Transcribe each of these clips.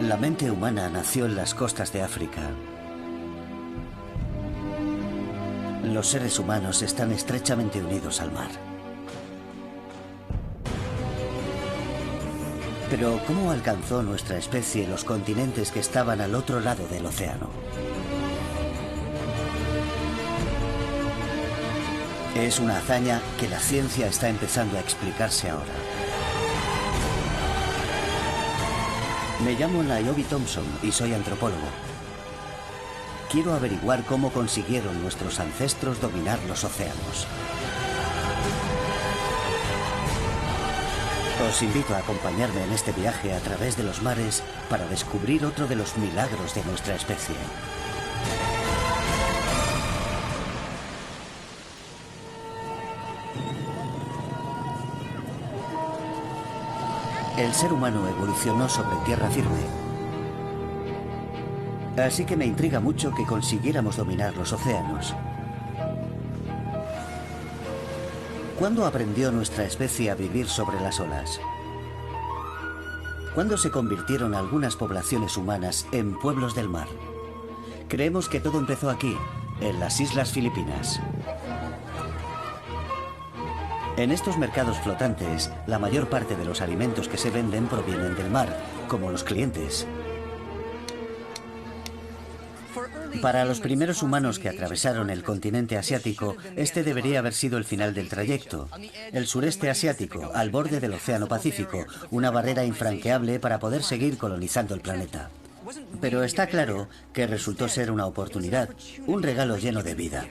La mente humana nació en las costas de África. Los seres humanos están estrechamente unidos al mar. Pero ¿cómo alcanzó nuestra especie los continentes que estaban al otro lado del océano? Es una hazaña que la ciencia está empezando a explicarse ahora. Me llamo Niobe Thompson y soy antropólogo. Quiero averiguar cómo consiguieron nuestros ancestros dominar los océanos. Os invito a acompañarme en este viaje a través de los mares para descubrir otro de los milagros de nuestra especie. El ser humano evolucionó sobre tierra firme. Así que me intriga mucho que consiguiéramos dominar los océanos. ¿Cuándo aprendió nuestra especie a vivir sobre las olas? ¿Cuándo se convirtieron algunas poblaciones humanas en pueblos del mar? Creemos que todo empezó aquí, en las Islas Filipinas. En estos mercados flotantes, la mayor parte de los alimentos que se venden provienen del mar, como los clientes. Para los primeros humanos que atravesaron el continente asiático, este debería haber sido el final del trayecto. El sureste asiático, al borde del Océano Pacífico, una barrera infranqueable para poder seguir colonizando el planeta. Pero está claro que resultó ser una oportunidad, un regalo lleno de vida.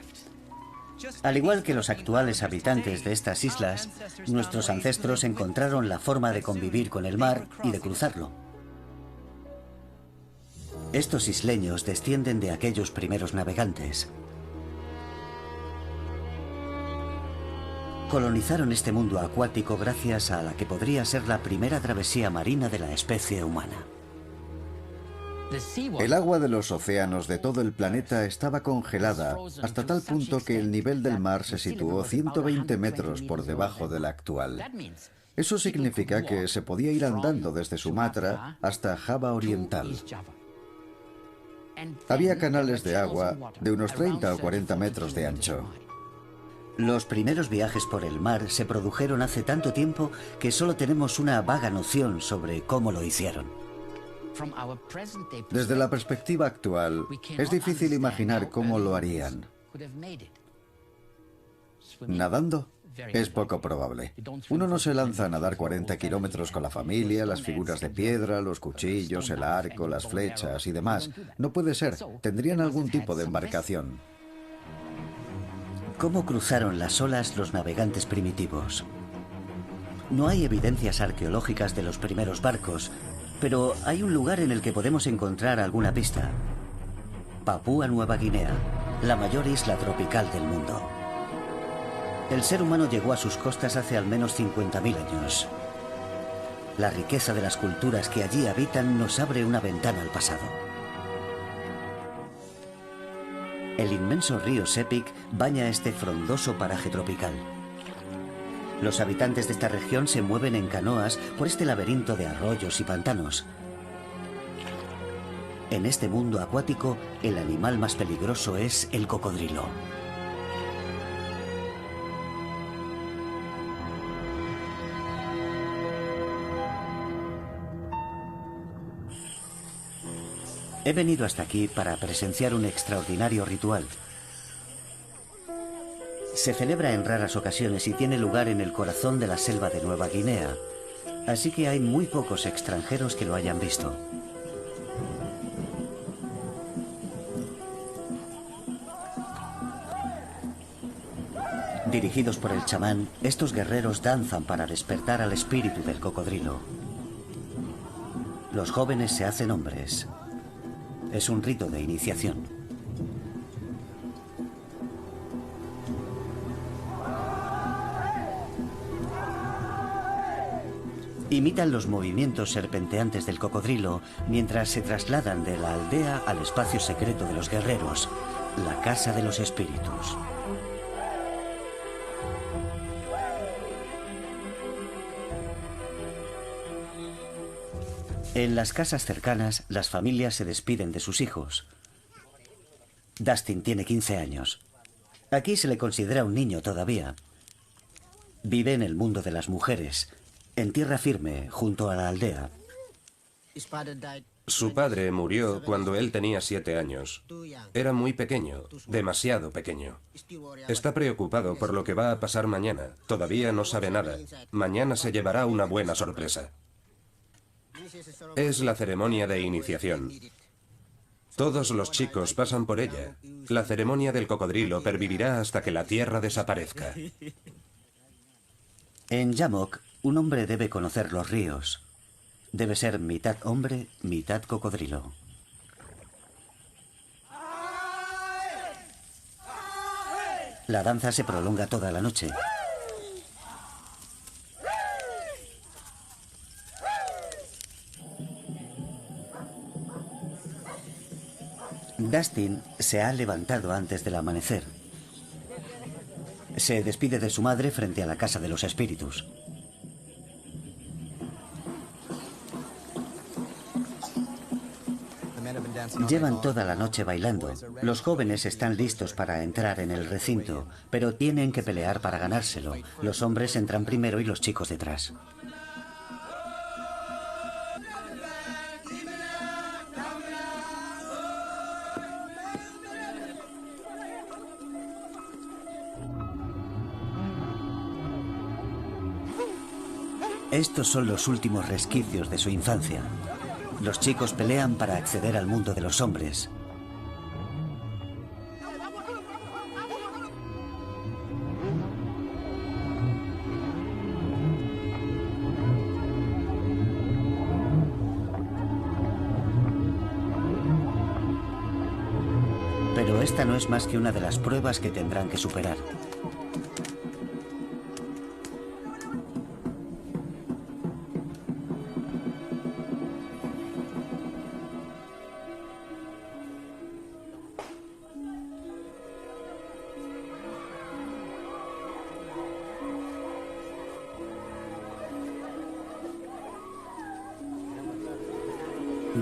Al igual que los actuales habitantes de estas islas, nuestros ancestros encontraron la forma de convivir con el mar y de cruzarlo. Estos isleños descienden de aquellos primeros navegantes. Colonizaron este mundo acuático gracias a la que podría ser la primera travesía marina de la especie humana. El agua de los océanos de todo el planeta estaba congelada hasta tal punto que el nivel del mar se situó 120 metros por debajo del actual. Eso significa que se podía ir andando desde Sumatra hasta Java Oriental. Había canales de agua de unos 30 o 40 metros de ancho. Los primeros viajes por el mar se produjeron hace tanto tiempo que solo tenemos una vaga noción sobre cómo lo hicieron. Desde la perspectiva actual, es difícil imaginar cómo lo harían. ¿Nadando? Es poco probable. Uno no se lanza a nadar 40 kilómetros con la familia, las figuras de piedra, los cuchillos, el arco, las flechas y demás. No puede ser. Tendrían algún tipo de embarcación. ¿Cómo cruzaron las olas los navegantes primitivos? No hay evidencias arqueológicas de los primeros barcos, pero hay un lugar en el que podemos encontrar alguna pista. Papúa Nueva Guinea, la mayor isla tropical del mundo. El ser humano llegó a sus costas hace al menos 50.000 años. La riqueza de las culturas que allí habitan nos abre una ventana al pasado. El inmenso río Sepik baña este frondoso paraje tropical. Los habitantes de esta región se mueven en canoas por este laberinto de arroyos y pantanos. En este mundo acuático, el animal más peligroso es el cocodrilo. He venido hasta aquí para presenciar un extraordinario ritual. Se celebra en raras ocasiones y tiene lugar en el corazón de la selva de Nueva Guinea, así que hay muy pocos extranjeros que lo hayan visto. Dirigidos por el chamán, estos guerreros danzan para despertar al espíritu del cocodrilo. Los jóvenes se hacen hombres. Es un rito de iniciación. Imitan los movimientos serpenteantes del cocodrilo mientras se trasladan de la aldea al espacio secreto de los guerreros, la casa de los espíritus. En las casas cercanas, las familias se despiden de sus hijos. Dustin tiene 15 años. Aquí se le considera un niño todavía. Vive en el mundo de las mujeres, en tierra firme, junto a la aldea. Su padre murió cuando él tenía 7 años. Era muy pequeño, demasiado pequeño. Está preocupado por lo que va a pasar mañana. Todavía no sabe nada. Mañana se llevará una buena sorpresa. Es la ceremonia de iniciación. Todos los chicos pasan por ella. La ceremonia del cocodrilo pervivirá hasta que la tierra desaparezca. En Yamok, un hombre debe conocer los ríos. Debe ser mitad hombre, mitad cocodrilo. La danza se prolonga toda la noche. Dustin se ha levantado antes del amanecer. Se despide de su madre frente a la casa de los espíritus. Llevan toda la noche bailando. Los jóvenes están listos para entrar en el recinto, pero tienen que pelear para ganárselo. Los hombres entran primero y los chicos detrás. Estos son los últimos resquicios de su infancia. Los chicos pelean para acceder al mundo de los hombres. Pero esta no es más que una de las pruebas que tendrán que superar.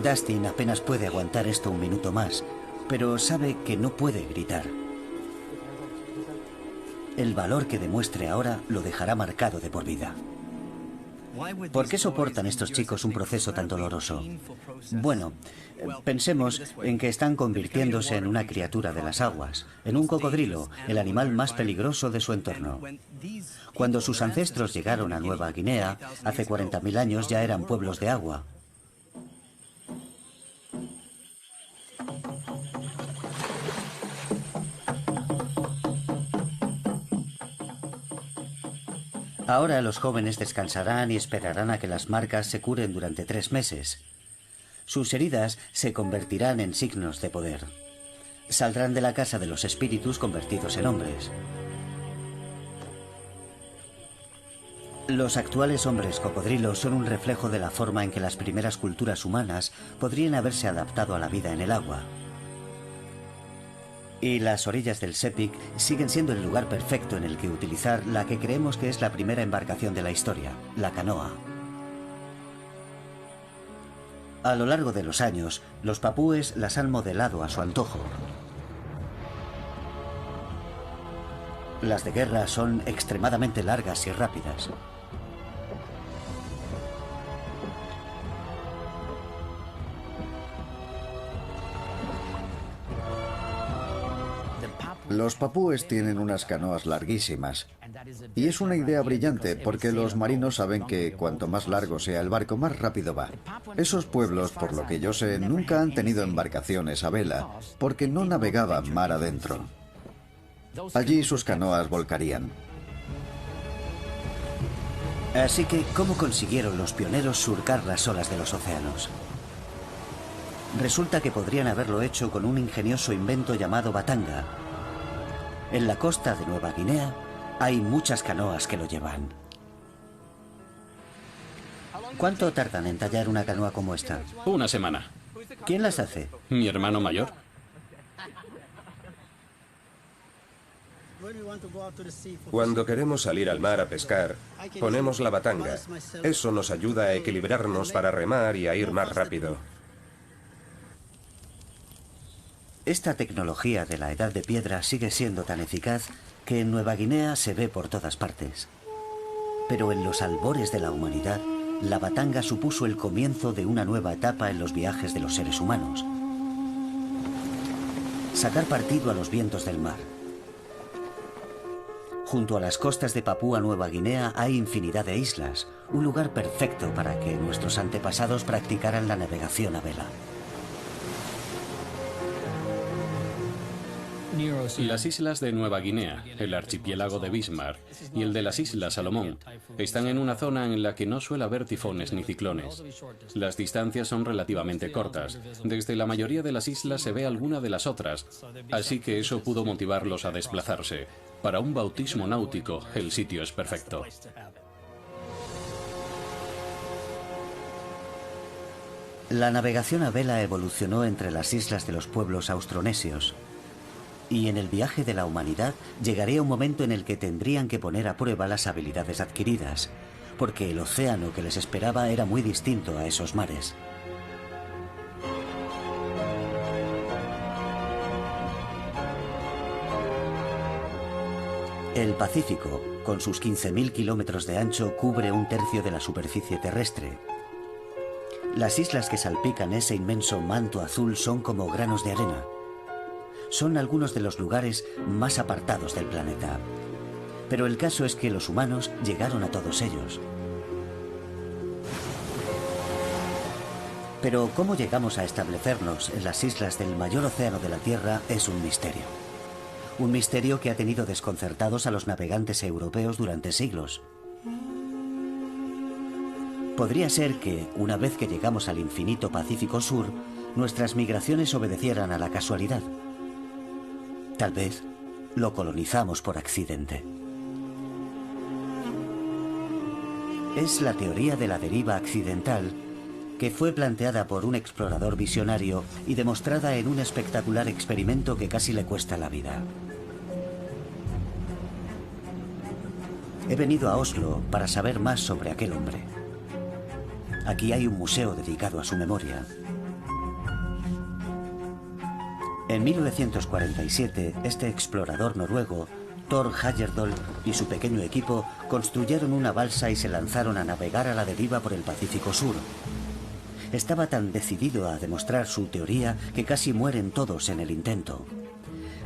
Dustin apenas puede aguantar esto un minuto más, pero sabe que no puede gritar. El valor que demuestre ahora lo dejará marcado de por vida. ¿Por qué soportan estos chicos un proceso tan doloroso? Bueno, pensemos en que están convirtiéndose en una criatura de las aguas, en un cocodrilo, el animal más peligroso de su entorno. Cuando sus ancestros llegaron a Nueva Guinea, hace 40.000 años ya eran pueblos de agua. Ahora los jóvenes descansarán y esperarán a que las marcas se curen durante 3 meses. Sus heridas se convertirán en signos de poder. Saldrán de la casa de los espíritus convertidos en hombres. Los actuales hombres cocodrilos son un reflejo de la forma en que las primeras culturas humanas podrían haberse adaptado a la vida en el agua. Y las orillas del Sepik siguen siendo el lugar perfecto en el que utilizar la que creemos que es la primera embarcación de la historia, la canoa. A lo largo de los años, los papúes las han modelado a su antojo. Las de guerra son extremadamente largas y rápidas. Los papúes tienen unas canoas larguísimas. Y es una idea brillante porque los marinos saben que cuanto más largo sea el barco, más rápido va. Esos pueblos, por lo que yo sé, nunca han tenido embarcaciones a vela, porque no navegaban mar adentro. Allí sus canoas volcarían. Así que, ¿cómo consiguieron los pioneros surcar las olas de los océanos? Resulta que podrían haberlo hecho con un ingenioso invento llamado batanga. En la costa de Nueva Guinea hay muchas canoas que lo llevan. ¿Cuánto tardan en tallar una canoa como esta? Una semana. ¿Quién las hace? Mi hermano mayor. Cuando queremos salir al mar a pescar, ponemos la batanga. Eso nos ayuda a equilibrarnos para remar y a ir más rápido. Esta tecnología de la Edad de Piedra sigue siendo tan eficaz que en Nueva Guinea se ve por todas partes. Pero en los albores de la humanidad, la batanga supuso el comienzo de una nueva etapa en los viajes de los seres humanos. Sacar partido a los vientos del mar. Junto a las costas de Papúa Nueva Guinea hay infinidad de islas, un lugar perfecto para que nuestros antepasados practicaran la navegación a vela. Las islas de Nueva Guinea, el archipiélago de Bismarck y el de las Islas Salomón están en una zona en la que no suele haber tifones ni ciclones. Las distancias son relativamente cortas. Desde la mayoría de las islas se ve alguna de las otras, así que eso pudo motivarlos a desplazarse. Para un bautismo náutico, el sitio es perfecto. La navegación a vela evolucionó entre las islas de los pueblos austronesios. Y en el viaje de la humanidad llegaría un momento en el que tendrían que poner a prueba las habilidades adquiridas, porque el océano que les esperaba era muy distinto a esos mares. El Pacífico, con sus 15.000 kilómetros de ancho, cubre un tercio de la superficie terrestre. Las islas que salpican ese inmenso manto azul son como granos de arena. Son algunos de los lugares más apartados del planeta. Pero el caso es que los humanos llegaron a todos ellos. Pero cómo llegamos a establecernos en las islas del mayor océano de la Tierra es un misterio. Un misterio que ha tenido desconcertados a los navegantes europeos durante siglos. Podría ser que, una vez que llegamos al infinito Pacífico Sur, nuestras migraciones obedecieran a la casualidad. Tal vez lo colonizamos por accidente. Es la teoría de la deriva accidental que fue planteada por un explorador visionario y demostrada en un espectacular experimento que casi le cuesta la vida. He venido a Oslo para saber más sobre aquel hombre. Aquí hay un museo dedicado a su memoria. En 1947, este explorador noruego, Thor Heyerdahl, y su pequeño equipo construyeron una balsa y se lanzaron a navegar a la deriva por el Pacífico Sur. Estaba tan decidido a demostrar su teoría que casi mueren todos en el intento.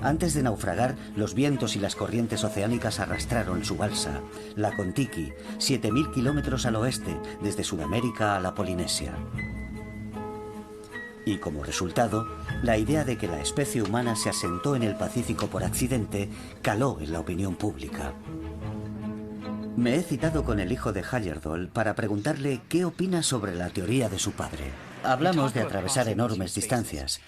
Antes de naufragar, los vientos y las corrientes oceánicas arrastraron su balsa, la Kon-Tiki, 7.000 kilómetros al oeste, desde Sudamérica a la Polinesia. Y como resultado, la idea de que la especie humana se asentó en el Pacífico por accidente caló en la opinión pública. Me he citado con el hijo de Heyerdahl para preguntarle qué opina sobre la teoría de su padre. Hablamos de atravesar enormes distancias.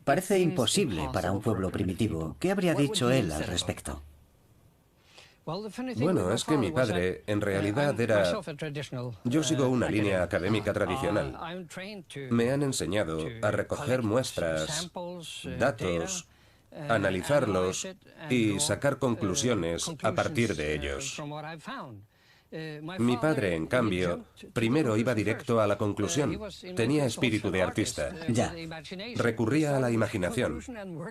Parece imposible para un pueblo primitivo. ¿Qué habría dicho él al respecto? Bueno, es que mi padre, en realidad, era... Yo sigo una línea académica tradicional. Me han enseñado a recoger muestras, datos, analizarlos y sacar conclusiones a partir de ellos. Mi padre, en cambio, primero iba directo a la conclusión. Tenía espíritu de artista. Ya. Recurría a la imaginación.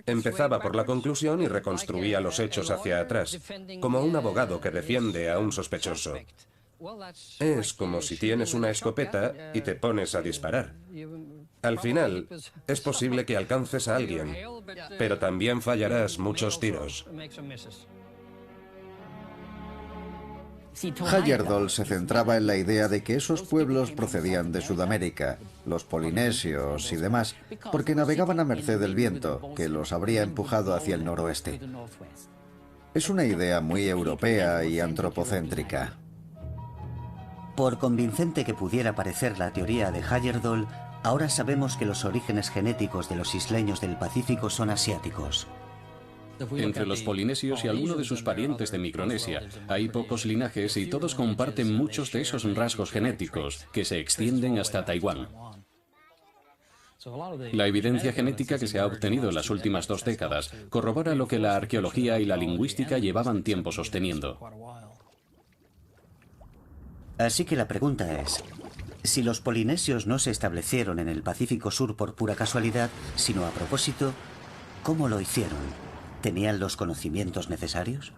Empezaba por la conclusión y reconstruía los hechos hacia atrás, como un abogado que defiende a un sospechoso. Es como si tienes una escopeta y te pones a disparar. Al final, es posible que alcances a alguien, pero también fallarás muchos tiros. Heyerdahl se centraba en la idea de que esos pueblos procedían de Sudamérica, los polinesios y demás, porque navegaban a merced del viento, que los habría empujado hacia el noroeste. Es una idea muy europea y antropocéntrica. Por convincente que pudiera parecer la teoría de Heyerdahl, ahora sabemos que los orígenes genéticos de los isleños del Pacífico son asiáticos. Entre los polinesios y algunos de sus parientes de Micronesia hay pocos linajes y todos comparten muchos de esos rasgos genéticos que se extienden hasta Taiwán. La evidencia genética que se ha obtenido en las últimas 2 décadas corrobora lo que la arqueología y la lingüística llevaban tiempo sosteniendo. Así que la pregunta es, si los polinesios no se establecieron en el Pacífico Sur por pura casualidad, sino a propósito, ¿cómo lo hicieron? ¿Tenían los conocimientos necesarios?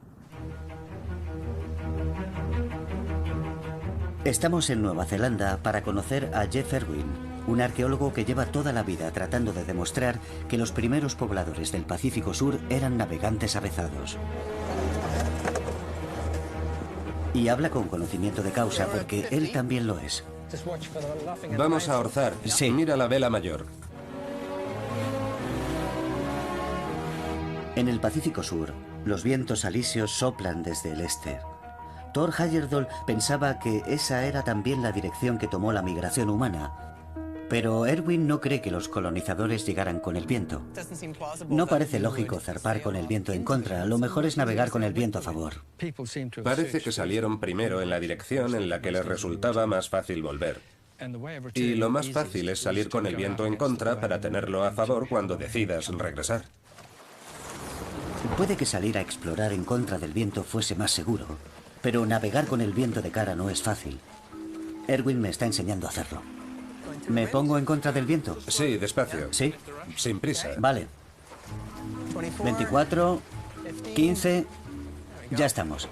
Estamos en Nueva Zelanda para conocer a Jeff Irwin, un arqueólogo que lleva toda la vida tratando de demostrar que los primeros pobladores del Pacífico Sur eran navegantes avezados. Y habla con conocimiento de causa porque él también lo es. Vamos a orzar. Sí. Mira la vela mayor. En el Pacífico Sur, los vientos alisios soplan desde el este. Thor Heyerdahl pensaba que esa era también la dirección que tomó la migración humana. Pero Irwin no cree que los colonizadores llegaran con el viento. No parece lógico zarpar con el viento en contra, lo mejor es navegar con el viento a favor. Parece que salieron primero en la dirección en la que les resultaba más fácil volver. Y lo más fácil es salir con el viento en contra para tenerlo a favor cuando decidas regresar. Puede que salir a explorar en contra del viento fuese más seguro, pero navegar con el viento de cara no es fácil. Irwin me está enseñando a hacerlo. ¿Me pongo en contra del viento? Sí, despacio. ¿Sí? Sin prisa. Vale. 24, 15, ya estamos.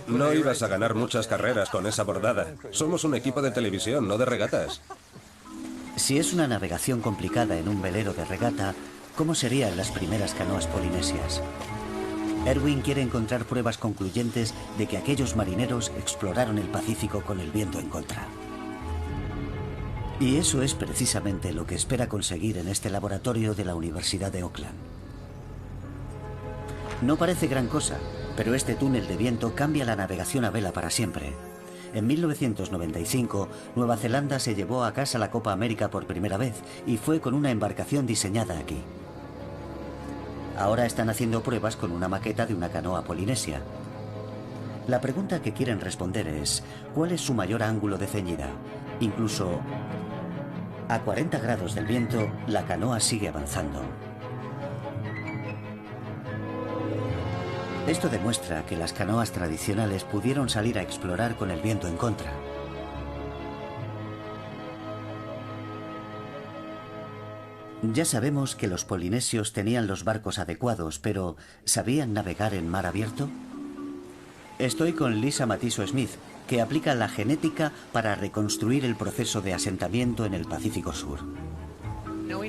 No ibas a ganar muchas carreras con esa bordada. Somos un equipo de televisión, no de regatas. Si es una navegación complicada en un velero de regata, ¿cómo serían las primeras canoas polinesias? Irwin quiere encontrar pruebas concluyentes de que aquellos marineros exploraron el Pacífico con el viento en contra. Y eso es precisamente lo que espera conseguir en este laboratorio de la Universidad de Auckland. No parece gran cosa, pero este túnel de viento cambia la navegación a vela para siempre. En 1995, Nueva Zelanda se llevó a casa la Copa América por primera vez y fue con una embarcación diseñada aquí. Ahora están haciendo pruebas con una maqueta de una canoa polinesia. La pregunta que quieren responder es, ¿cuál es su mayor ángulo de ceñida? Incluso a 40 grados del viento, la canoa sigue avanzando. Esto demuestra que las canoas tradicionales pudieron salir a explorar con el viento en contra. Ya sabemos que los polinesios tenían los barcos adecuados, pero ¿sabían navegar en mar abierto? Estoy con Lisa Matiso Smith, que aplica la genética para reconstruir el proceso de asentamiento en el Pacífico Sur.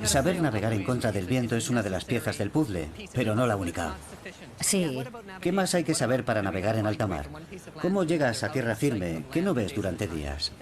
Saber navegar en contra del viento es una de las piezas del puzzle, pero no la única. Sí. ¿Qué más hay que saber para navegar en alta mar? ¿Cómo llegas a tierra firme? ¿Qué no ves durante días?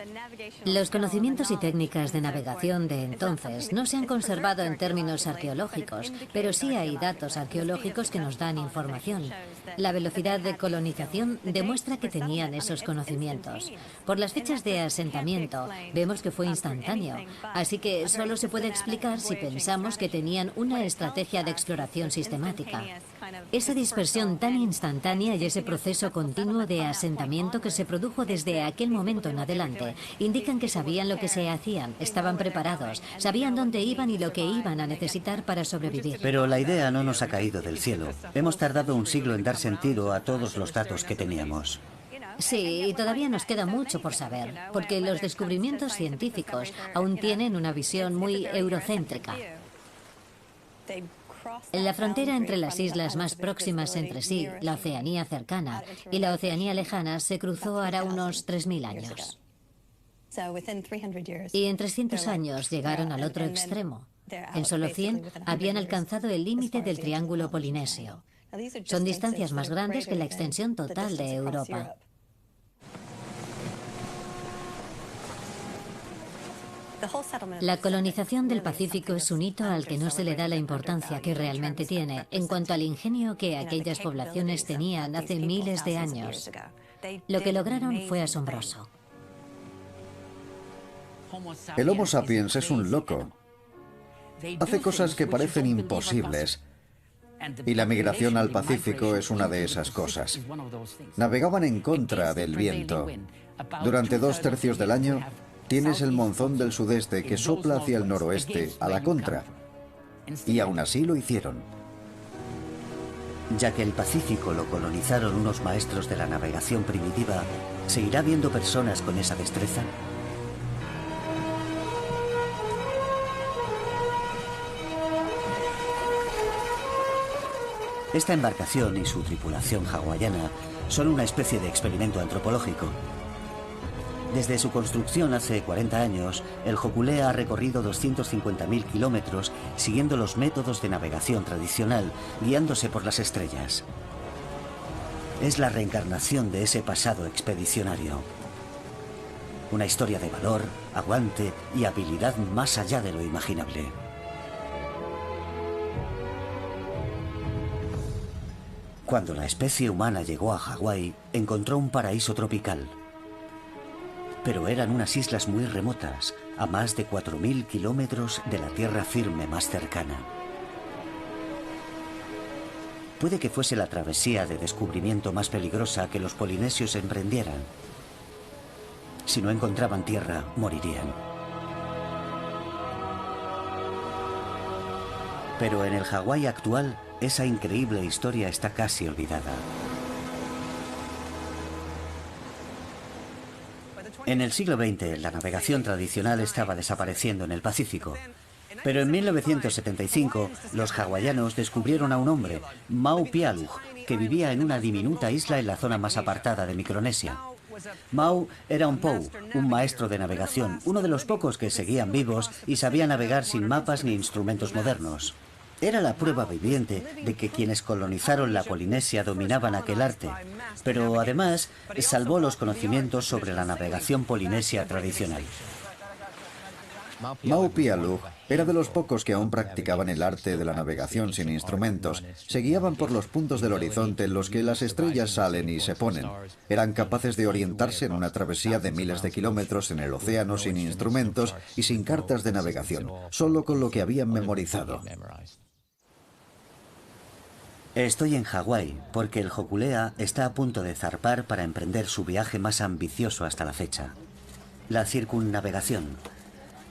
Los conocimientos y técnicas de navegación de entonces no se han conservado en términos arqueológicos, pero sí hay datos arqueológicos que nos dan información. La velocidad de colonización demuestra que tenían esos conocimientos. Por las fechas de asentamiento, vemos que fue instantáneo, así que solo se puede explicar si pensamos que tenían una estrategia de exploración sistemática. Esa dispersión tan instantánea y ese proceso continuo de asentamiento que se produjo desde aquel momento en adelante indican que sabían lo que se hacían, estaban preparados, sabían dónde iban y lo que iban a necesitar para sobrevivir. Pero la idea no nos ha caído del cielo. Hemos tardado un siglo en dar sentido a todos los datos que teníamos. Sí, y todavía nos queda mucho por saber, porque los descubrimientos científicos aún tienen una visión muy eurocéntrica. La frontera entre las islas más próximas entre sí, la Oceanía cercana, y la Oceanía lejana se cruzó hará unos 3000 años. Y en 300 años llegaron al otro extremo. En solo 100 habían alcanzado el límite del Triángulo Polinesio. Son distancias más grandes que la extensión total de Europa. La colonización del Pacífico es un hito al que no se le da la importancia que realmente tiene en cuanto al ingenio que aquellas poblaciones tenían hace miles de años. Lo que lograron fue asombroso. El Homo sapiens es un loco. Hace cosas que parecen imposibles. Y la migración al Pacífico es una de esas cosas. Navegaban en contra del viento. Durante 2/3 del año, tienes el monzón del sudeste que sopla hacia el noroeste a la contra. Y aún así lo hicieron. Ya que el Pacífico lo colonizaron unos maestros de la navegación primitiva, ¿seguirá viendo personas con esa destreza? Esta embarcación y su tripulación hawaiana son una especie de experimento antropológico. Desde su construcción hace 40 años, el Hokulea ha recorrido 250.000 kilómetros siguiendo los métodos de navegación tradicional, guiándose por las estrellas. Es la reencarnación de ese pasado expedicionario. Una historia de valor, aguante y habilidad más allá de lo imaginable. Cuando la especie humana llegó a Hawái, encontró un paraíso tropical. Pero eran unas islas muy remotas, a más de 4.000 kilómetros de la tierra firme más cercana. Puede que fuese la travesía de descubrimiento más peligrosa que los polinesios emprendieran. Si no encontraban tierra, morirían. Pero en el Hawái actual, esa increíble historia está casi olvidada. En el siglo XX, la navegación tradicional estaba desapareciendo en el Pacífico. Pero en 1975, los hawaianos descubrieron a un hombre, Mau Pialuj, que vivía en una diminuta isla en la zona más apartada de Micronesia. Mau era un pou, un maestro de navegación, uno de los pocos que seguían vivos y sabía navegar sin mapas ni instrumentos modernos. Era la prueba viviente de que quienes colonizaron la Polinesia dominaban aquel arte, pero además salvó los conocimientos sobre la navegación polinesia tradicional. Mau Pialuj era de los pocos que aún practicaban el arte de la navegación sin instrumentos. Se guiaban por los puntos del horizonte en los que las estrellas salen y se ponen. Eran capaces de orientarse en una travesía de miles de kilómetros en el océano sin instrumentos y sin cartas de navegación, solo con lo que habían memorizado. Estoy en Hawái porque el Hokulea está a punto de zarpar para emprender su viaje más ambicioso hasta la fecha, la circunnavegación.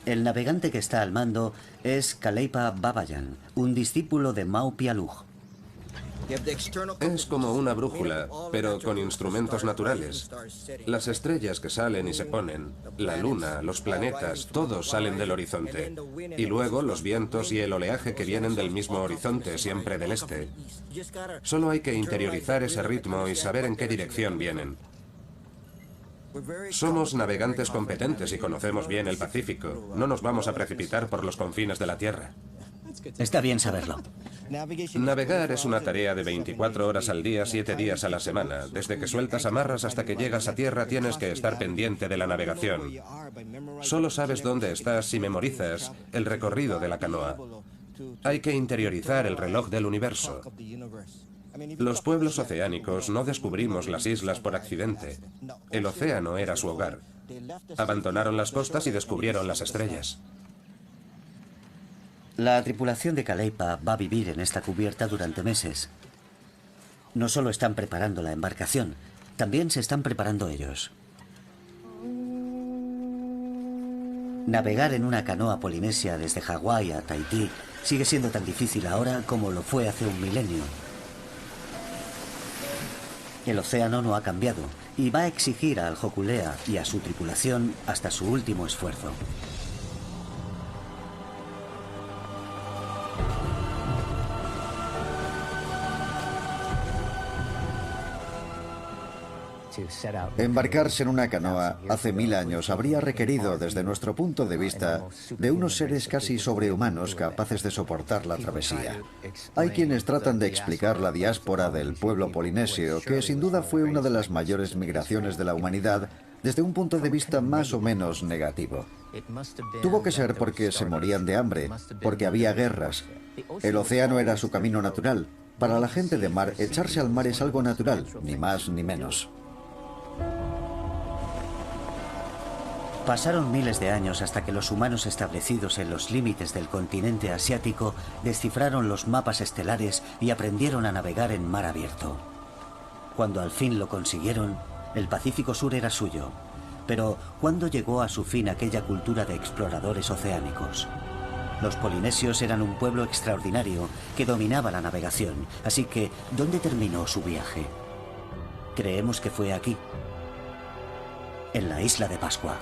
El navegante que está al mando es Kaleipa Babayan, un discípulo de Mau Pialuj. Es como una brújula, pero con instrumentos naturales. Las estrellas que salen y se ponen, la luna, los planetas, todos salen del horizonte. Y luego los vientos y el oleaje que vienen del mismo horizonte, siempre del este. Solo hay que interiorizar ese ritmo y saber en qué dirección vienen. Somos navegantes competentes y conocemos bien el Pacífico. No nos vamos a precipitar por los confines de la Tierra. Está bien saberlo. Navegar es una tarea de 24 horas al día, 7 días a la semana. Desde que sueltas amarras hasta que llegas a tierra tienes que estar pendiente de la navegación. Solo sabes dónde estás si memorizas el recorrido de la canoa. Hay que interiorizar el reloj del universo. Los pueblos oceánicos no descubrimos las islas por accidente. El océano era su hogar. Abandonaron las costas y descubrieron las estrellas. La tripulación de Kaleipa va a vivir en esta cubierta durante meses. No solo están preparando la embarcación, también se están preparando ellos. Navegar en una canoa polinesia desde Hawái a Tahití sigue siendo tan difícil ahora como lo fue hace un milenio. El océano no ha cambiado y va a exigir al Hokulea y a su tripulación hasta su último esfuerzo. Embarcarse en una canoa hace 1000 años habría requerido, desde nuestro punto de vista, de unos seres casi sobrehumanos capaces de soportar la travesía. Hay quienes tratan de explicar la diáspora del pueblo polinesio, que sin duda fue una de las mayores migraciones de la humanidad, desde un punto de vista más o menos negativo. Tuvo que ser porque se morían de hambre, porque había guerras. El océano era su camino natural. Para la gente de mar, echarse al mar es algo natural, ni más ni menos. Pasaron miles de años hasta que los humanos establecidos en los límites del continente asiático descifraron los mapas estelares y aprendieron a navegar en mar abierto. Cuando al fin lo consiguieron, el Pacífico Sur era suyo. Pero, ¿cuándo llegó a su fin aquella cultura de exploradores oceánicos? Los polinesios eran un pueblo extraordinario que dominaba la navegación, así que, ¿dónde terminó su viaje? Creemos que fue aquí, en la isla de Pascua.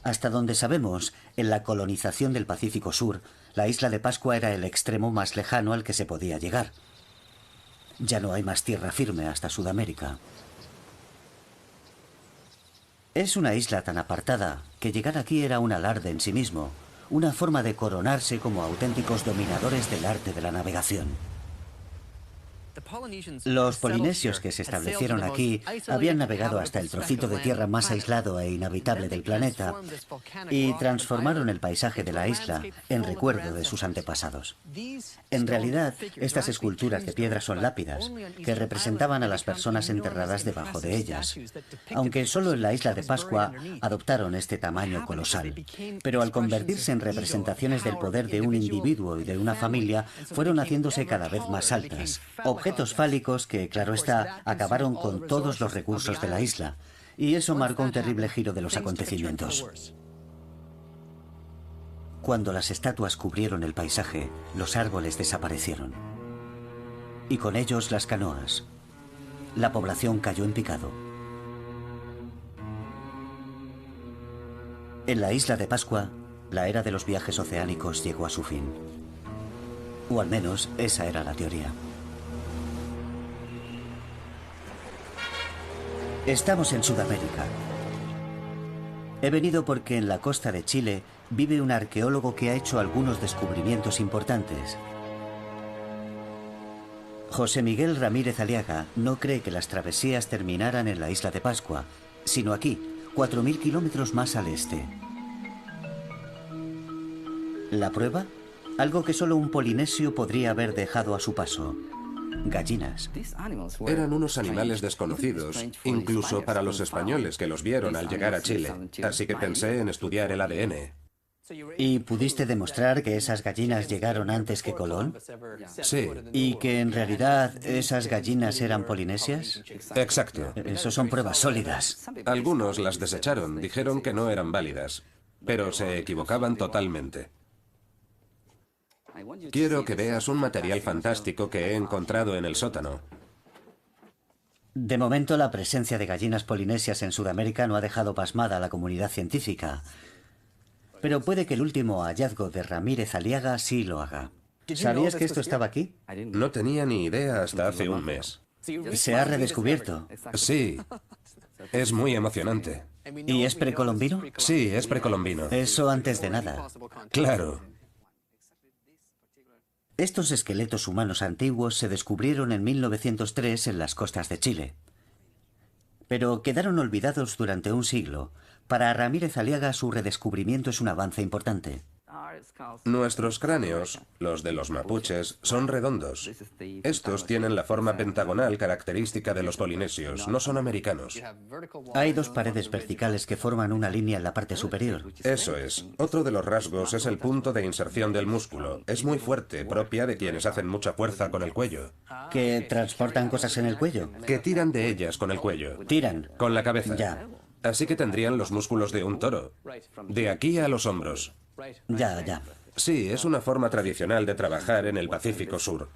Hasta donde sabemos, en la colonización del Pacífico Sur, la isla de Pascua era el extremo más lejano al que se podía llegar. Ya no hay más tierra firme hasta Sudamérica. Es una isla tan apartada que llegar aquí era un alarde en sí mismo, una forma de coronarse como auténticos dominadores del arte de la navegación. Los polinesios que se establecieron aquí habían navegado hasta el trocito de tierra más aislado e inhabitable del planeta y transformaron el paisaje de la isla en recuerdo de sus antepasados. En realidad, estas esculturas de piedra son lápidas que representaban a las personas enterradas debajo de ellas, aunque solo en la isla de Pascua adoptaron este tamaño colosal. Pero al convertirse en representaciones del poder de un individuo y de una familia, fueron haciéndose cada vez más altas. Objetos fálicos que, claro está, acabaron con todos los recursos de la isla, y eso marcó un terrible giro de los acontecimientos. Cuando las estatuas cubrieron el paisaje, los árboles desaparecieron. Y con ellos las canoas. La población cayó en picado. En la isla de Pascua, la era de los viajes oceánicos llegó a su fin. O al menos, esa era la teoría. Estamos en Sudamérica. He venido porque en la costa de Chile vive un arqueólogo que ha hecho algunos descubrimientos importantes. José Miguel Ramírez Aliaga no cree que las travesías terminaran en la isla de Pascua, sino aquí, 4.000 kilómetros más al este. ¿La prueba? Algo que solo un polinesio podría haber dejado a su paso. Gallinas. Eran unos animales desconocidos, incluso para los españoles que los vieron al llegar a Chile. Así que pensé en estudiar el ADN. ¿Y pudiste demostrar que esas gallinas llegaron antes que Colón? Sí. ¿Y que en realidad esas gallinas eran polinesias? Exacto. Eso son pruebas sólidas. Algunos las desecharon, dijeron que no eran válidas, pero se equivocaban totalmente. Quiero que veas un material fantástico que he encontrado en el sótano. De momento, la presencia de gallinas polinesias en Sudamérica no ha dejado pasmada a la comunidad científica. Pero puede que el último hallazgo de Ramírez Aliaga sí lo haga. ¿Sabías que esto estaba aquí? No tenía ni idea hasta hace un mes. ¿Se ha redescubierto? Sí. Es muy emocionante. ¿Y es precolombino? Sí, es precolombino. Eso antes de nada. Claro. Estos esqueletos humanos antiguos se descubrieron en 1903 en las costas de Chile. Pero quedaron olvidados durante un siglo. Para Ramírez Aliaga, su redescubrimiento es un avance importante. Nuestros cráneos, los de los mapuches, son redondos. Estos tienen la forma pentagonal característica de los polinesios, no son americanos. Hay dos paredes verticales que forman una línea en la parte superior. Eso es. Otro de los rasgos es el punto de inserción del músculo. Es muy fuerte, propia de quienes hacen mucha fuerza con el cuello. ¿Que transportan cosas en el cuello? Que tiran de ellas con el cuello. Tiran. Con la cabeza. Ya. Así que tendrían los músculos de un toro. De aquí a los hombros. Ya. Sí, es una forma tradicional de trabajar en el Pacífico Sur.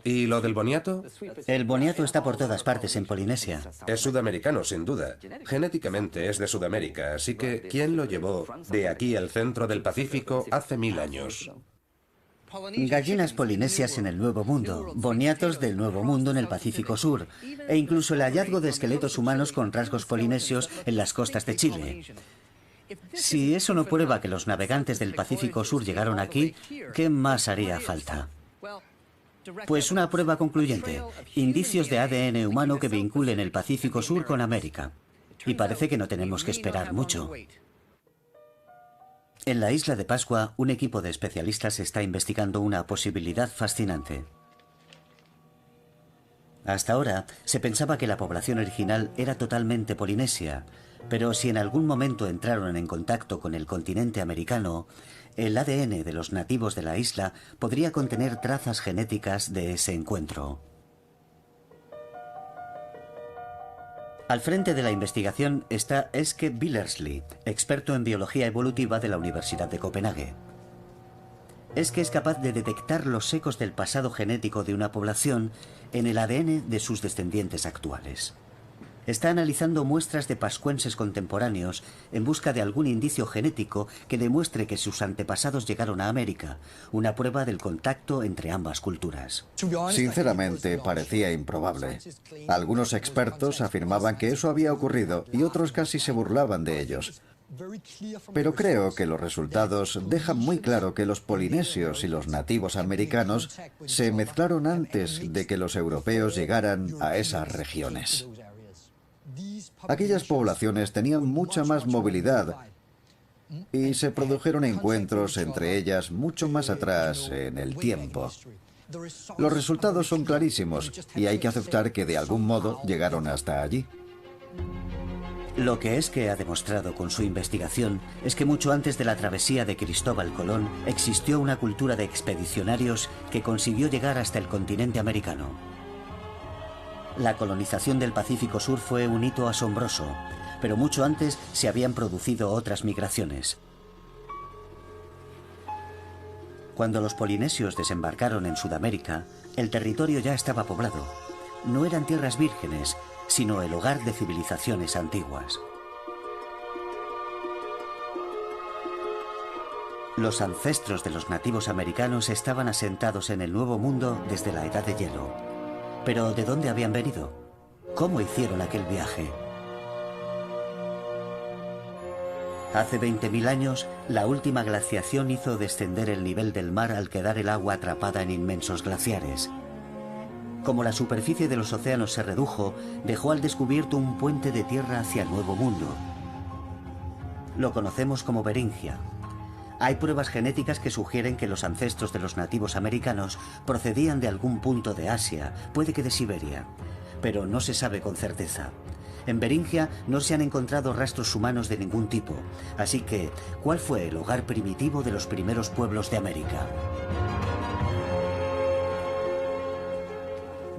¿Y lo del boniato? El boniato está por todas partes en Polinesia. Es sudamericano, sin duda. Genéticamente es de Sudamérica, así que ¿quién lo llevó de aquí al centro del Pacífico hace 1000 años? Gallinas polinesias en el Nuevo Mundo, boniatos del Nuevo Mundo en el Pacífico Sur, e incluso el hallazgo de esqueletos humanos con rasgos polinesios en las costas de Chile. Si eso no prueba que los navegantes del Pacífico Sur llegaron aquí, ¿qué más haría falta? Pues una prueba concluyente, indicios de ADN humano que vinculen el Pacífico Sur con América. Y parece que no tenemos que esperar mucho. En la isla de Pascua, un equipo de especialistas está investigando una posibilidad fascinante. Hasta ahora se pensaba que la población original era totalmente polinesia, pero si en algún momento entraron en contacto con el continente americano, el ADN de los nativos de la isla podría contener trazas genéticas de ese encuentro. Al frente de la investigación está Eske Willerslev, experto en biología evolutiva de la Universidad de Copenhague. Eske es capaz de detectar los ecos del pasado genético de una población en el ADN de sus descendientes actuales. Está analizando muestras de pascuenses contemporáneos en busca de algún indicio genético que demuestre que sus antepasados llegaron a América, una prueba del contacto entre ambas culturas. Sinceramente, parecía improbable. Algunos expertos afirmaban que eso había ocurrido y otros casi se burlaban de ellos. Pero creo que los resultados dejan muy claro que los polinesios y los nativos americanos se mezclaron antes de que los europeos llegaran a esas regiones. Aquellas poblaciones tenían mucha más movilidad y se produjeron encuentros entre ellas mucho más atrás en el tiempo. Los resultados son clarísimos y hay que aceptar que de algún modo llegaron hasta allí. Lo que Eske ha demostrado con su investigación es que mucho antes de la travesía de Cristóbal Colón existió una cultura de expedicionarios que consiguió llegar hasta el continente americano. La colonización del Pacífico Sur fue un hito asombroso, pero mucho antes se habían producido otras migraciones. Cuando los polinesios desembarcaron en Sudamérica, el territorio ya estaba poblado. No eran tierras vírgenes, sino el hogar de civilizaciones antiguas. Los ancestros de los nativos americanos estaban asentados en el Nuevo Mundo desde la Edad de Hielo. Pero ¿de dónde habían venido? ¿Cómo hicieron aquel viaje? Hace 20.000 años, la última glaciación hizo descender el nivel del mar al quedar el agua atrapada en inmensos glaciares. Como la superficie de los océanos se redujo, dejó al descubierto un puente de tierra hacia el Nuevo Mundo. Lo conocemos como Beringia. Hay pruebas genéticas que sugieren que los ancestros de los nativos americanos procedían de algún punto de Asia, puede que de Siberia, pero no se sabe con certeza. En Beringia no se han encontrado rastros humanos de ningún tipo, así que, ¿cuál fue el hogar primitivo de los primeros pueblos de América?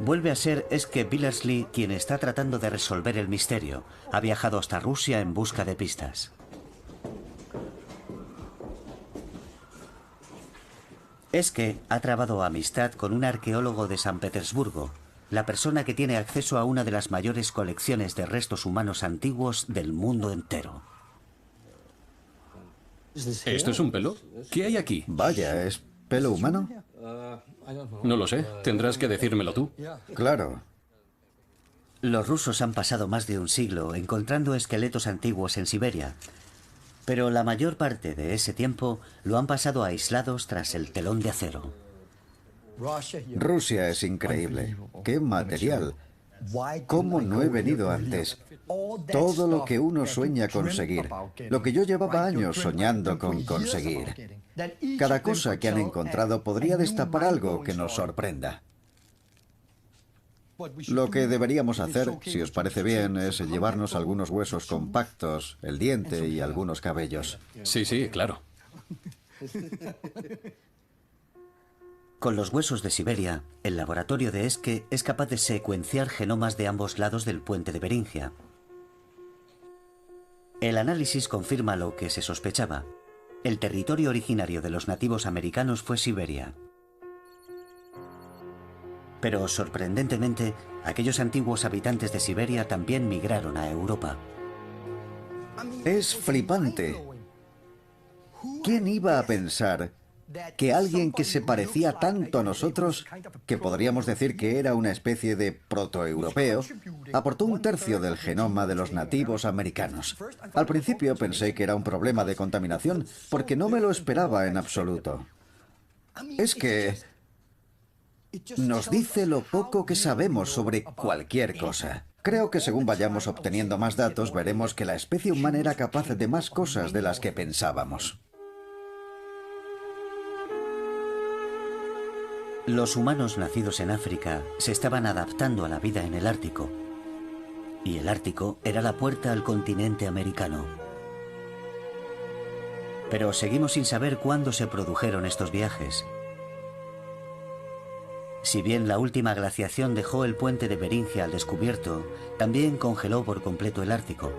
Vuelve a ser Eske Willerslev quien está tratando de resolver el misterio. Ha viajado hasta Rusia en busca de pistas. Eske ha trabado amistad con un arqueólogo de San Petersburgo, la persona que tiene acceso a una de las mayores colecciones de restos humanos antiguos del mundo entero. ¿Esto es un pelo? ¿Qué hay aquí? Vaya, ¿es pelo humano? No lo sé. Tendrás que decírmelo tú. Claro. Los rusos han pasado más de un siglo encontrando esqueletos antiguos en Siberia, pero la mayor parte de ese tiempo lo han pasado aislados tras el telón de acero. Rusia es increíble. ¡Qué material! ¿Cómo no he venido antes? Todo lo que uno sueña conseguir, lo que yo llevaba años soñando con conseguir. Cada cosa que han encontrado podría destapar algo que nos sorprenda. Lo que deberíamos hacer, si os parece bien, es llevarnos algunos huesos compactos, el diente y algunos cabellos. Sí, sí, claro. Con los huesos de Siberia, el laboratorio de Eske es capaz de secuenciar genomas de ambos lados del puente de Beringia. El análisis confirma lo que se sospechaba. El territorio originario de los nativos americanos fue Siberia. Pero, sorprendentemente, aquellos antiguos habitantes de Siberia también migraron a Europa. Es flipante. ¿Quién iba a pensar que alguien que se parecía tanto a nosotros, que podríamos decir que era una especie de protoeuropeo, aportó un tercio del genoma de los nativos americanos? Al principio pensé que era un problema de contaminación, porque no me lo esperaba en absoluto. Es que nos dice lo poco que sabemos sobre cualquier cosa. Creo que según vayamos obteniendo más datos, veremos que la especie humana era capaz de más cosas de las que pensábamos. Los humanos nacidos en África se estaban adaptando a la vida en el Ártico. Y el Ártico era la puerta al continente americano. Pero seguimos sin saber cuándo se produjeron estos viajes. Si bien la última glaciación dejó el puente de Beringia al descubierto, también congeló por completo el Ártico.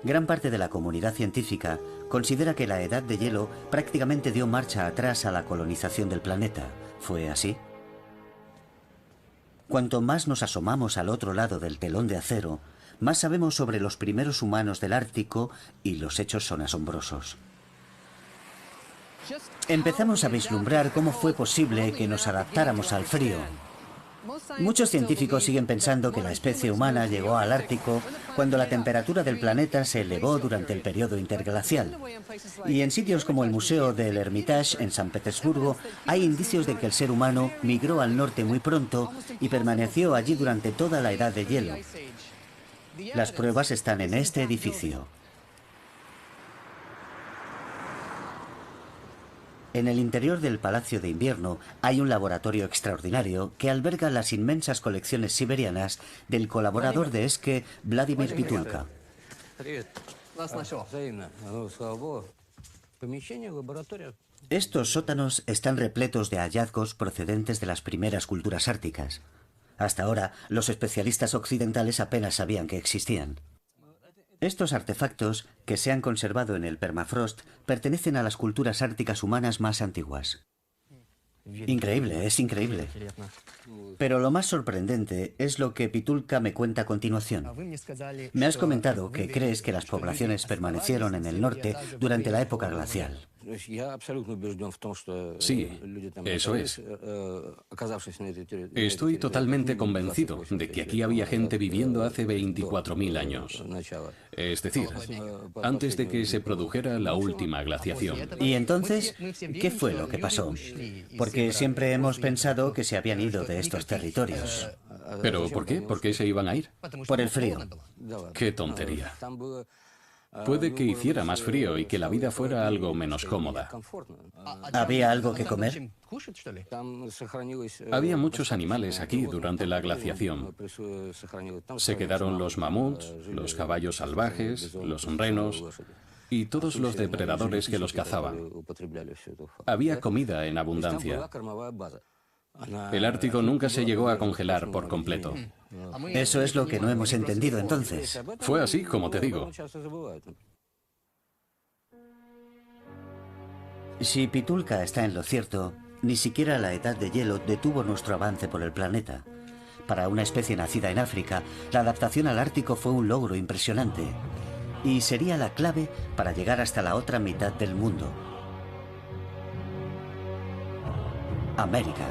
Gran parte de la comunidad científica considera que la edad de hielo prácticamente dio marcha atrás a la colonización del planeta. ¿Fue así? Cuanto más nos asomamos al otro lado del telón de acero, más sabemos sobre los primeros humanos del Ártico y los hechos son asombrosos. Empezamos a vislumbrar cómo fue posible que nos adaptáramos al frío. Muchos científicos siguen pensando que la especie humana llegó al Ártico cuando la temperatura del planeta se elevó durante el periodo interglacial. Y en sitios como el Museo del Hermitage en San Petersburgo hay indicios de que el ser humano migró al norte muy pronto y permaneció allí durante toda la edad de hielo. Las pruebas están en este edificio. En el interior del Palacio de Invierno hay un laboratorio extraordinario que alberga las inmensas colecciones siberianas del colaborador de Esque, Vladimir Pitulka. Estos sótanos están repletos de hallazgos procedentes de las primeras culturas árticas. Hasta ahora, los especialistas occidentales apenas sabían que existían. Estos artefactos, que se han conservado en el permafrost, pertenecen a las culturas árticas humanas más antiguas. Increíble, es increíble. Pero lo más sorprendente es lo que Pitulka me cuenta a continuación. Me has comentado que crees que las poblaciones permanecieron en el norte durante la época glacial. Sí, eso es. Estoy totalmente convencido de que aquí había gente viviendo hace 24.000 años. Es decir, antes de que se produjera la última glaciación. ¿Y entonces qué fue lo que pasó? Porque siempre hemos pensado que se habían ido de estos territorios. ¿Pero por qué? ¿Por qué se iban a ir? Por el frío. ¡Qué tontería! Puede que hiciera más frío y que la vida fuera algo menos cómoda. ¿Había algo que comer? Había muchos animales aquí durante la glaciación. Se quedaron los mamuts, los caballos salvajes, los renos y todos los depredadores que los cazaban. Había comida en abundancia. El Ártico nunca se llegó a congelar por completo. Eso es lo que no hemos entendido entonces. Fue así, como te digo. Si Pitulka está en lo cierto, ni siquiera la edad de hielo detuvo nuestro avance por el planeta. Para una especie nacida en África, la adaptación al Ártico fue un logro impresionante. Y sería la clave para llegar hasta la otra mitad del mundo. América.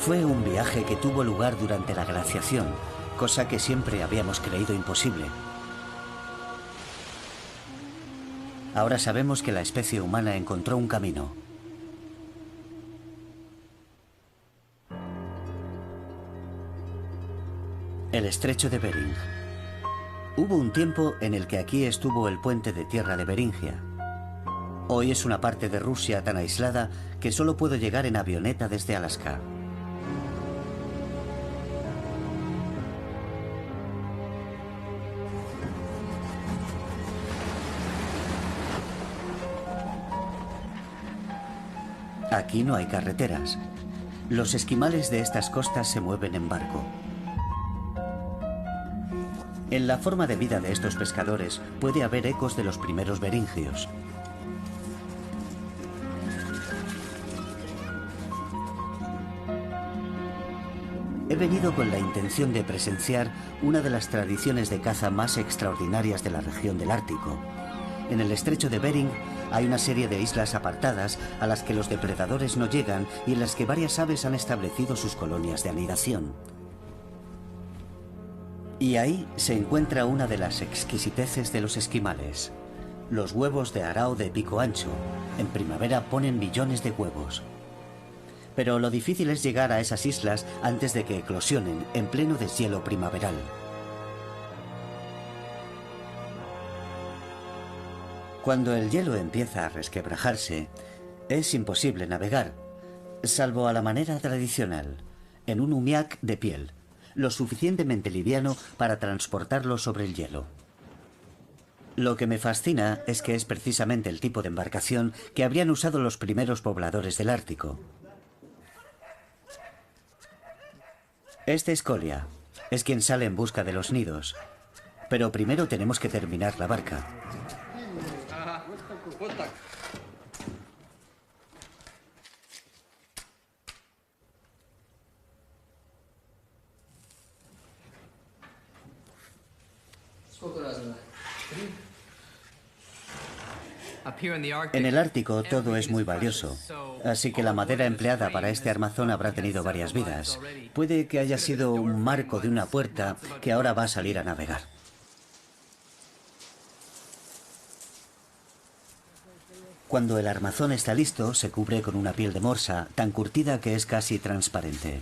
Fue un viaje que tuvo lugar durante la glaciación, cosa que siempre habíamos creído imposible. Ahora sabemos que la especie humana encontró un camino. El estrecho de Bering. Hubo un tiempo en el que aquí estuvo el puente de tierra de Beringia. Hoy es una parte de Rusia tan aislada que solo puedo llegar en avioneta desde Alaska. Aquí no hay carreteras. Los esquimales de estas costas se mueven en barco. En la forma de vida de estos pescadores puede haber ecos de los primeros beringios. He venido con la intención de presenciar una de las tradiciones de caza más extraordinarias de la región del Ártico. En el estrecho de Bering hay una serie de islas apartadas a las que los depredadores no llegan y en las que varias aves han establecido sus colonias de anidación. Y ahí se encuentra una de las exquisiteces de los esquimales, los huevos de arao de pico ancho. En primavera ponen millones de huevos. pero lo difícil es llegar a esas islas antes de que eclosionen en pleno deshielo primaveral. Cuando el hielo empieza a resquebrajarse, es imposible navegar, salvo a la manera tradicional, en un umiak de piel, lo suficientemente liviano para transportarlo sobre el hielo. Lo que me fascina es que es precisamente el tipo de embarcación que habrían usado los primeros pobladores del Ártico. Este es Kolya, es quien sale en busca de los nidos, pero primero tenemos que terminar la barca. En el Ártico todo es muy valioso, así que la madera empleada para este armazón habrá tenido varias vidas. Puede que haya sido un marco de una puerta que ahora va a salir a navegar. Cuando el armazón está listo, se cubre con una piel de morsa, tan curtida que es casi transparente.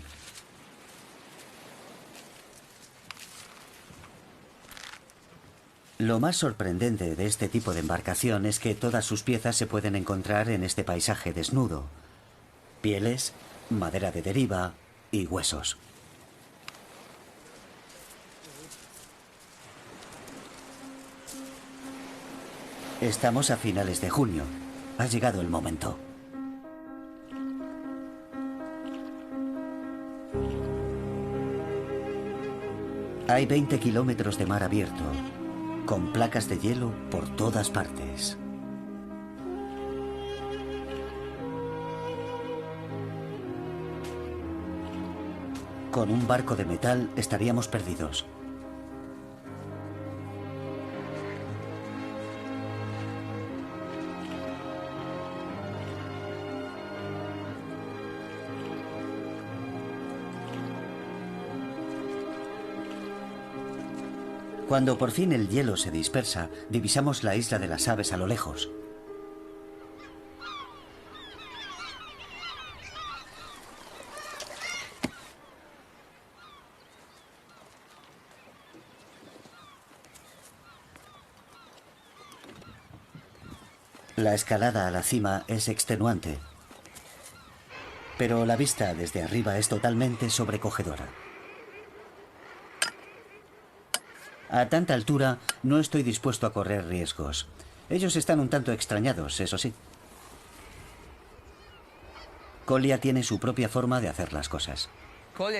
Lo más sorprendente de este tipo de embarcación es que todas sus piezas se pueden encontrar en este paisaje desnudo. Pieles, madera de deriva y huesos. Estamos a finales de junio. Ha llegado el momento. Hay 20 kilómetros de mar abierto, con placas de hielo por todas partes. Con un barco de metal estaríamos perdidos. Cuando por fin el hielo se dispersa, divisamos la isla de las aves a lo lejos. La escalada a la cima es extenuante, pero la vista desde arriba es totalmente sobrecogedora. A tanta altura no estoy dispuesto a correr riesgos. Ellos están un tanto extrañados, eso sí. Kolya tiene su propia forma de hacer las cosas.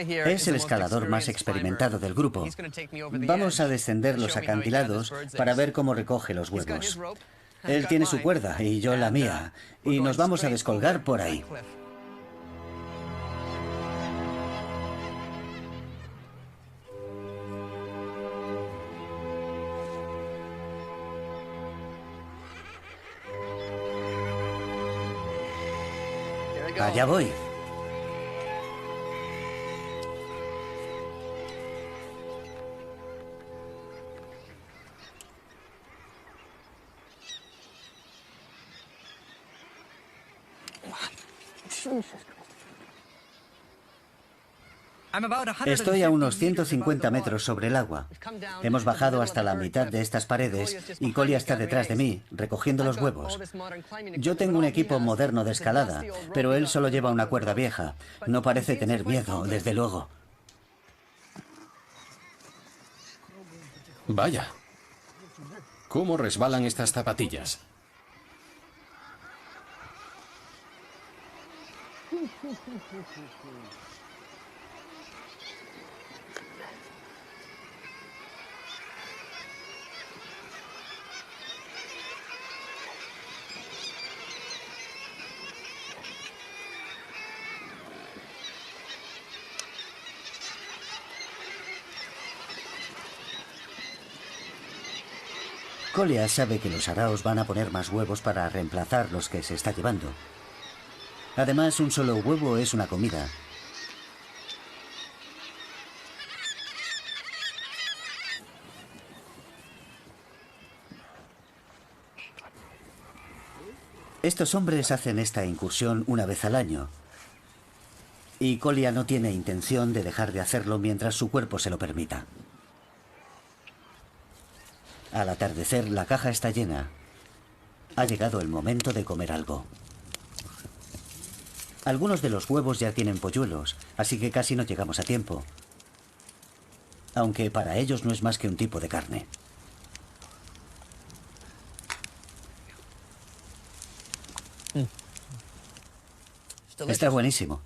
Es el escalador más experimentado del grupo. Vamos a descender los acantilados para ver cómo recoge los huevos. Él tiene su cuerda y yo la mía, y nos vamos a descolgar por ahí. Allá voy. Estoy a unos 150 metros sobre el agua. Hemos bajado hasta la mitad de estas paredes y Kolya está detrás de mí, recogiendo los huevos. Yo tengo un equipo moderno de escalada, pero él solo lleva una cuerda vieja. No parece tener miedo, desde luego. Vaya. ¿Cómo resbalan estas zapatillas? Kolya sabe que los araos van a poner más huevos para reemplazar los que se está llevando. Además, un solo huevo es una comida. Estos hombres hacen esta incursión una vez al año. Y Kolya no tiene intención de dejar de hacerlo mientras su cuerpo se lo permita. Al atardecer, la caja está llena. Ha llegado el momento de comer algo. Algunos de los huevos ya tienen polluelos, así que casi no llegamos a tiempo. Aunque para ellos no es más que un tipo de carne. Está buenísimo.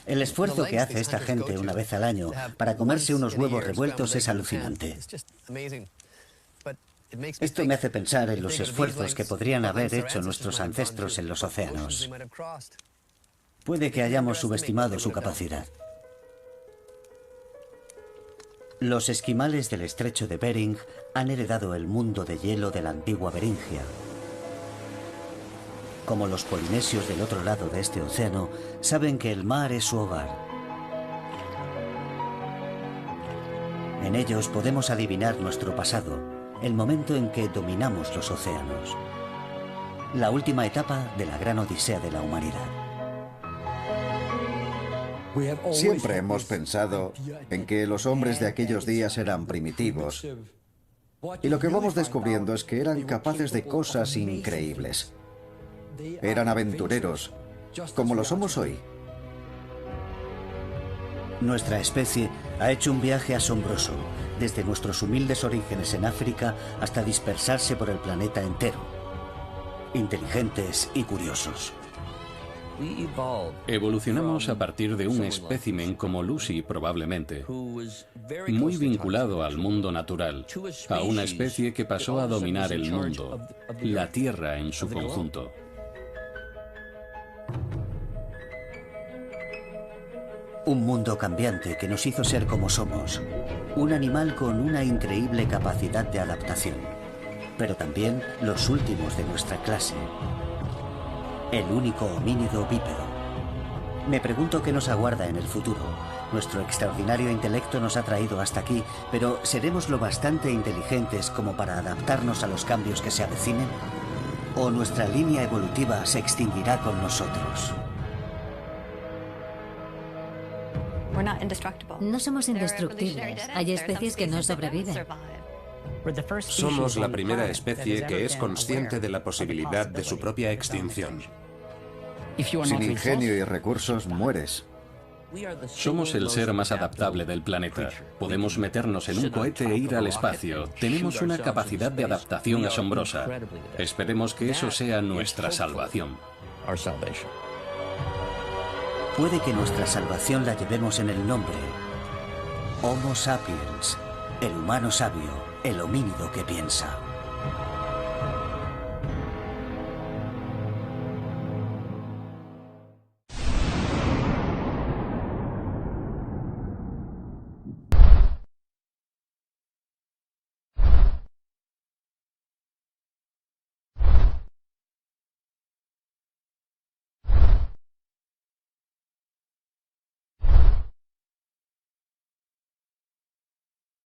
El esfuerzo que hace esta gente una vez al año para comerse unos huevos revueltos es alucinante. Esto me hace pensar en los esfuerzos que podrían haber hecho nuestros ancestros en los océanos. Puede que hayamos subestimado su capacidad. Los esquimales del estrecho de Bering han heredado el mundo de hielo de la antigua Beringia. Como los polinesios del otro lado de este océano, saben que el mar es su hogar. En ellos podemos adivinar nuestro pasado, el momento en que dominamos los océanos. La última etapa de la gran odisea de la humanidad. Siempre hemos pensado en que los hombres de aquellos días eran primitivos. Y lo que vamos descubriendo es que eran capaces de cosas increíbles. Eran aventureros, como lo somos hoy. Nuestra especie ha hecho un viaje asombroso, desde nuestros humildes orígenes en África hasta dispersarse por el planeta entero. Inteligentes y curiosos. Evolucionamos a partir de un espécimen como Lucy, probablemente, muy vinculado al mundo natural, a una especie que pasó a dominar el mundo, la Tierra en su conjunto. Un mundo cambiante que nos hizo ser como somos. Un animal con una increíble capacidad de adaptación. Pero también los últimos de nuestra clase. El único homínido bípedo. Me pregunto qué nos aguarda en el futuro. Nuestro extraordinario intelecto nos ha traído hasta aquí, pero ¿seremos lo bastante inteligentes como para adaptarnos a los cambios que se avecinen? ¿O nuestra línea evolutiva se extinguirá con nosotros? No somos indestructibles. Hay especies que no sobreviven. Somos la primera especie que es consciente de la posibilidad de su propia extinción. Sin ingenio y recursos mueres. Somos el ser más adaptable del planeta. Podemos meternos en un cohete e ir al espacio. Tenemos una capacidad de adaptación asombrosa. Esperemos que eso sea nuestra salvación. Puede que nuestra salvación la llevemos en el nombre. Homo sapiens, el humano sabio, el homínido que piensa.